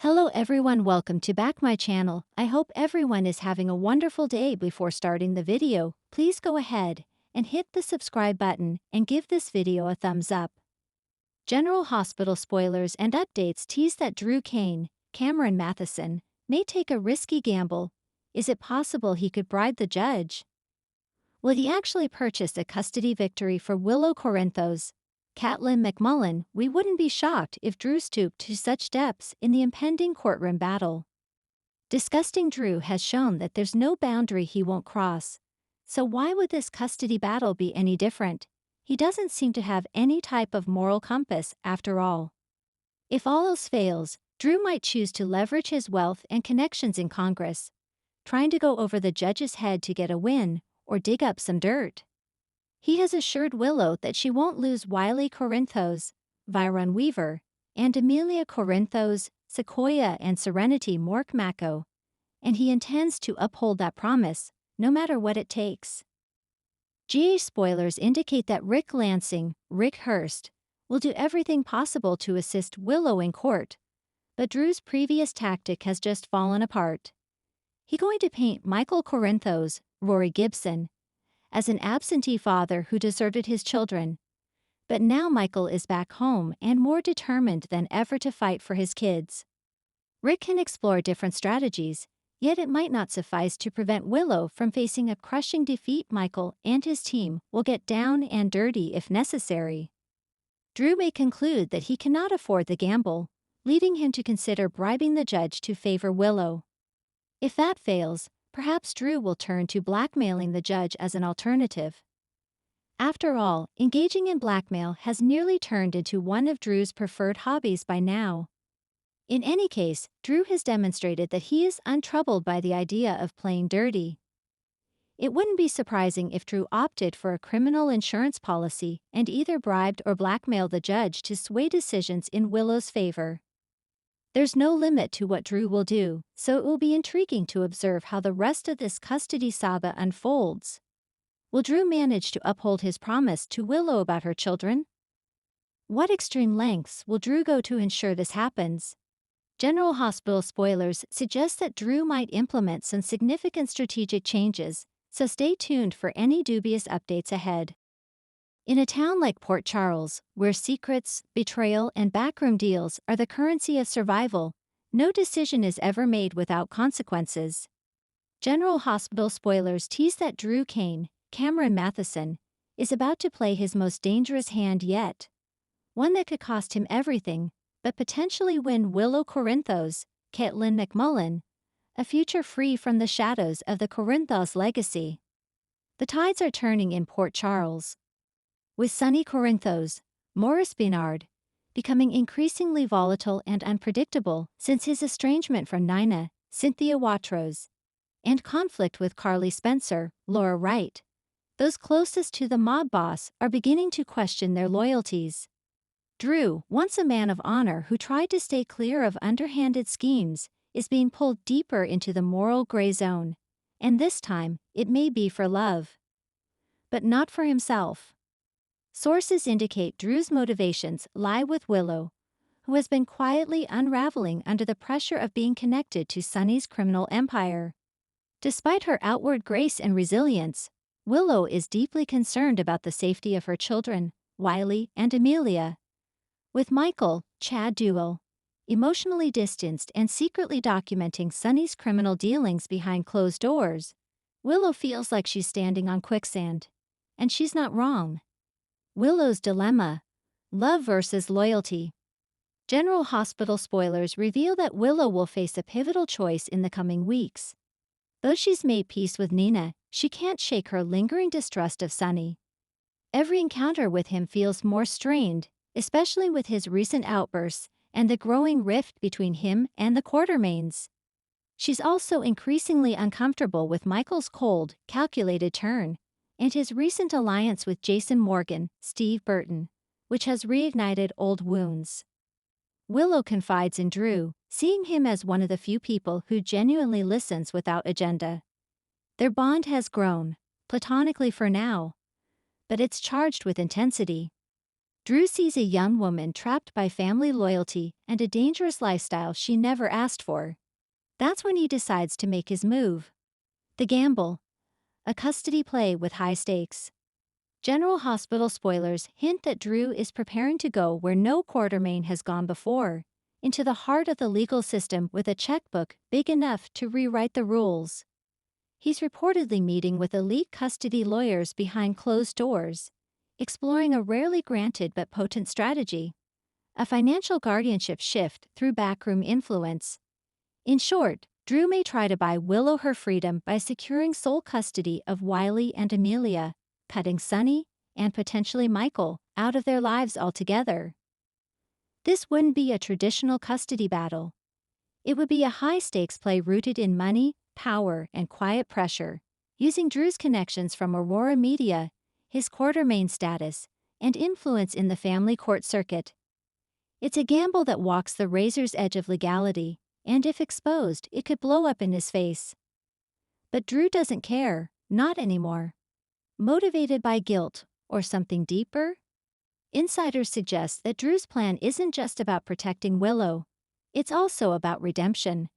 Hello everyone, welcome to back my channel. I hope everyone is having a wonderful day. Before starting the video, please go ahead and hit the subscribe button and give this video a thumbs up. General Hospital spoilers and updates tease that Drew Cameron Matheson, may take a risky gamble. Is it possible he could bribe the judge? Will he actually purchase a custody victory for Willow Corinthos? Caitlin McMullen? We wouldn't be shocked if Drew stooped to such depths in the impending courtroom battle. Disgusting Drew has shown that there's no boundary he won't cross. So why would this custody battle be any different? He doesn't seem to have any type of moral compass after all. If all else fails, Drew might choose to leverage his wealth and connections in Congress, trying to go over the judge's head to get a win or dig up some dirt. He has assured Willow that she won't lose Wiley Corinthos, Viron Weaver, and Amelia Corinthos, Sequoia and Serenity Morkmako, and he intends to uphold that promise, no matter what it takes. GA spoilers indicate that Rick Hurst, will do everything possible to assist Willow in court, but Drew's previous tactic has just fallen apart. He's going to paint Michael Corinthos, Rory Gibson, as an absentee father who deserted his children. But now Michael is back home and more determined than ever to fight for his kids. Rick can explore different strategies, yet it might not suffice to prevent Willow from facing a crushing defeat. Michael and his team will get down and dirty if necessary. Drew may conclude that he cannot afford the gamble, leading him to consider bribing the judge to favor Willow. If that fails, perhaps Drew will turn to blackmailing the judge as an alternative. After all, engaging in blackmail has nearly turned into one of Drew's preferred hobbies by now. In any case, Drew has demonstrated that he is untroubled by the idea of playing dirty. It wouldn't be surprising if Drew opted for a criminal insurance policy and either bribed or blackmailed the judge to sway decisions in Willow's favor. There's no limit to what Drew will do, so it will be intriguing to observe how the rest of this custody saga unfolds. Will Drew manage to uphold his promise to Willow about her children? What extreme lengths will Drew go to ensure this happens? General Hospital spoilers suggest that Drew might implement some significant strategic changes, so stay tuned for any dubious updates ahead. In a town like Port Charles, where secrets, betrayal, and backroom deals are the currency of survival, no decision is ever made without consequences. General Hospital spoilers tease that Drew Cameron Matheson, is about to play his most dangerous hand yet. One that could cost him everything, but potentially win Willow Corinthos, Caitlin McMullen, a future free from the shadows of the Corinthos legacy. The tides are turning in Port Charles, with Sonny Corinthos, Maurice Benard, becoming increasingly volatile and unpredictable since his estrangement from Nina, Cynthia Watros, and conflict with Carly Spencer, Laura Wright. Those closest to the mob boss are beginning to question their loyalties. Drew, once a man of honor who tried to stay clear of underhanded schemes, is being pulled deeper into the moral gray zone, and this time, it may be for love. But not for himself. Sources indicate Drew's motivations lie with Willow, who has been quietly unraveling under the pressure of being connected to Sonny's criminal empire. Despite her outward grace and resilience, Willow is deeply concerned about the safety of her children, Wiley and Amelia. With Michael, Chad Duell, emotionally distanced and secretly documenting Sonny's criminal dealings behind closed doors, Willow feels like she's standing on quicksand. And she's not wrong. Willow's dilemma: love versus loyalty. General Hospital spoilers reveal that Willow will face a pivotal choice in the coming weeks. Though she's made peace with Nina, she can't shake her lingering distrust of Sonny. Every encounter with him feels more strained, especially with his recent outbursts and the growing rift between him and the Quartermaines. She's also increasingly uncomfortable with Michael's cold, calculated turn, and his recent alliance with Jason Morgan, Steve Burton, which has reignited old wounds. Willow confides in Drew, seeing him as one of the few people who genuinely listens without agenda. Their bond has grown, platonically for now, but it's charged with intensity. Drew sees a young woman trapped by family loyalty and a dangerous lifestyle she never asked for. That's when he decides to make his move. The gamble. A custody play with high stakes. General Hospital spoilers hint that Drew is preparing to go where no Quartermain has gone before, into the heart of the legal system with a checkbook big enough to rewrite the rules. He's reportedly meeting with elite custody lawyers behind closed doors, exploring a rarely granted but potent strategy: a financial guardianship shift through backroom influence. In short, Drew may try to buy Willow her freedom by securing sole custody of Wiley and Amelia, cutting Sonny, and potentially Michael, out of their lives altogether. This wouldn't be a traditional custody battle. It would be a high-stakes play rooted in money, power, and quiet pressure, using Drew's connections from Aurora Media, his Quartermain status, and influence in the family court circuit. It's a gamble that walks the razor's edge of legality, and if exposed, it could blow up in his face. But Drew doesn't care, not anymore. Motivated by guilt, or something deeper? Insiders suggest that Drew's plan isn't just about protecting Willow. It's also about redemption.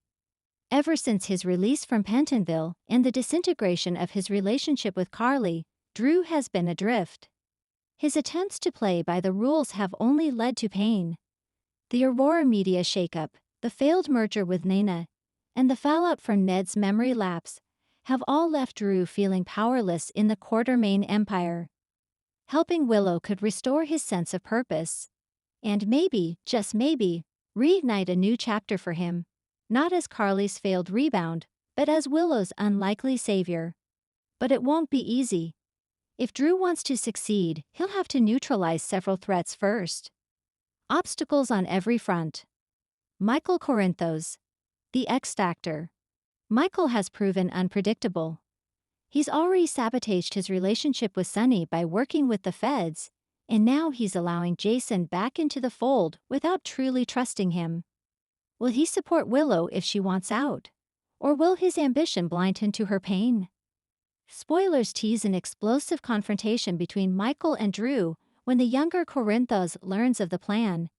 Ever since his release from Pentonville and the disintegration of his relationship with Carly, Drew has been adrift. His attempts to play by the rules have only led to pain. The Aurora Media shakeup, the failed merger with Nina, and the fallout from Ned's memory lapse have all left Drew feeling powerless in the Quartermain empire. Helping Willow could restore his sense of purpose. And maybe, just maybe, reignite a new chapter for him, not as Carly's failed rebound, but as Willow's unlikely savior. But it won't be easy. If Drew wants to succeed, he'll have to neutralize several threats first. Obstacles on every front. Michael Corinthos, the X Factor. Michael has proven unpredictable. He's already sabotaged his relationship with Sonny by working with the feds, and now he's allowing Jason back into the fold without truly trusting him. Will he support Willow if she wants out? Or will his ambition blind him to her pain? Spoilers tease an explosive confrontation between Michael and Drew when the younger Corinthos learns of the plan.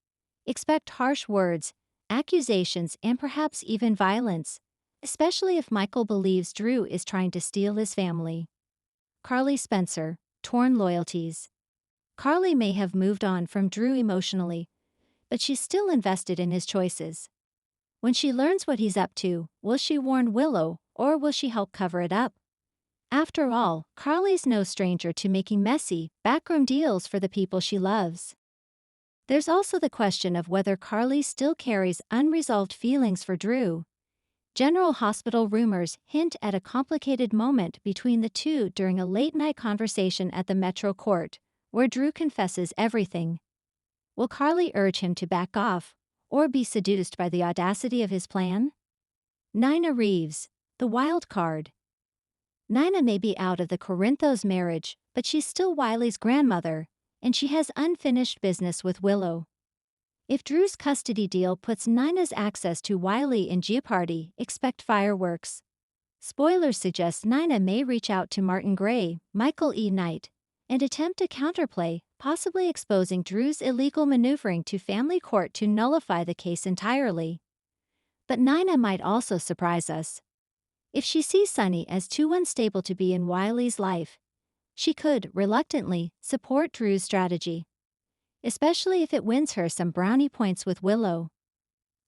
Expect harsh words, accusations, and perhaps even violence, especially if Michael believes Drew is trying to steal his family. Carly Spencer, torn loyalties. Carly may have moved on from Drew emotionally, but she's still invested in his choices. When she learns what he's up to, will she warn Willow, or will she help cover it up? After all, Carly's no stranger to making messy, backroom deals for the people she loves. There's also the question of whether Carly still carries unresolved feelings for Drew. General Hospital rumors hint at a complicated moment between the two during a late-night conversation at the Metro Court, where Drew confesses everything. Will Carly urge him to back off, or be seduced by the audacity of his plan? Nina Reeves, the wild card. Nina may be out of the Corinthos marriage, but she's still Wiley's grandmother, and she has unfinished business with Willow. If Drew's custody deal puts Nina's access to Wiley in jeopardy, expect fireworks. Spoilers suggest Nina may reach out to Martin Gray, Michael E. Knight, and attempt a counterplay, possibly exposing Drew's illegal maneuvering to family court to nullify the case entirely. But Nina might also surprise us. If she sees Sonny as too unstable to be in Wiley's life, she could, reluctantly, support Drew's strategy, especially if it wins her some brownie points with Willow.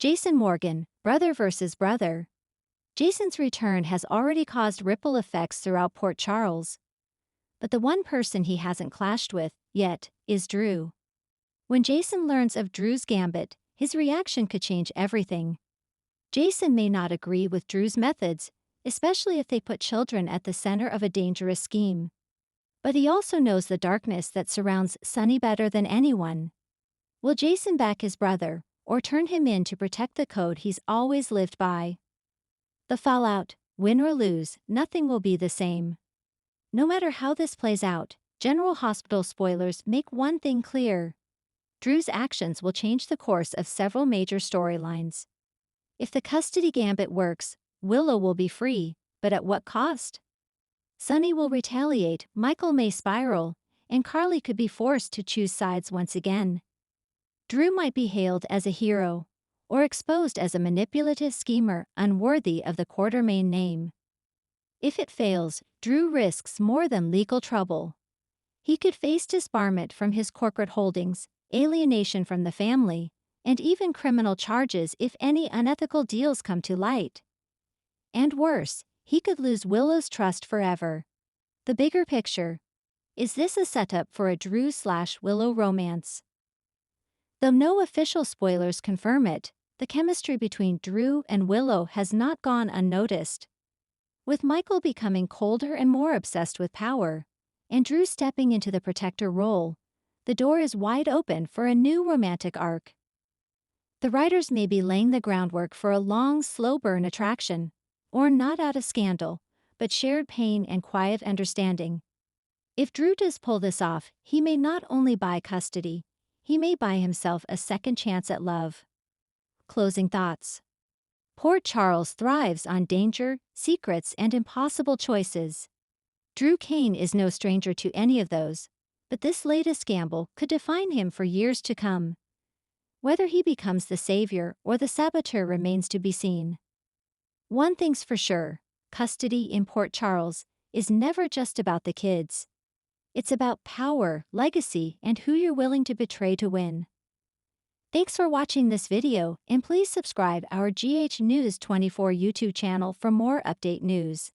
Jason Morgan, brother versus brother. Jason's return has already caused ripple effects throughout Port Charles. But the one person he hasn't clashed with, yet, is Drew. When Jason learns of Drew's gambit, his reaction could change everything. Jason may not agree with Drew's methods, especially if they put children at the center of a dangerous scheme. But he also knows the darkness that surrounds Sonny better than anyone. Will Jason back his brother, or turn him in to protect the code he's always lived by? The fallout, win or lose, nothing will be the same. No matter how this plays out, General Hospital spoilers make one thing clear. Drew's actions will change the course of several major storylines. If the custody gambit works, Willow will be free, but at what cost? Sonny will retaliate, Michael may spiral, and Carly could be forced to choose sides once again. Drew might be hailed as a hero, or exposed as a manipulative schemer unworthy of the Quartermaine name. If it fails, Drew risks more than legal trouble. He could face disbarment from his corporate holdings, alienation from the family, and even criminal charges if any unethical deals come to light. And worse, he could lose Willow's trust forever. The bigger picture. Is this a setup for a Drew/Willow romance? Though no official spoilers confirm it, the chemistry between Drew and Willow has not gone unnoticed. With Michael becoming colder and more obsessed with power, and Drew stepping into the protector role, the door is wide open for a new romantic arc. The writers may be laying the groundwork for a long, slow-burn attraction, or not out of scandal, but shared pain and quiet understanding. If Drew does pull this off, he may not only buy custody, he may buy himself a second chance at love. Closing thoughts. Port Charles thrives on danger, secrets, and impossible choices. Drew Cain is no stranger to any of those, but this latest gamble could define him for years to come. Whether he becomes the savior or the saboteur remains to be seen. One thing's for sure, custody in Port Charles is never just about the kids. It's about power, legacy, and who you're willing to betray to win. Thanks for watching this video, and please subscribe our GH News 24 YouTube channel for more update news.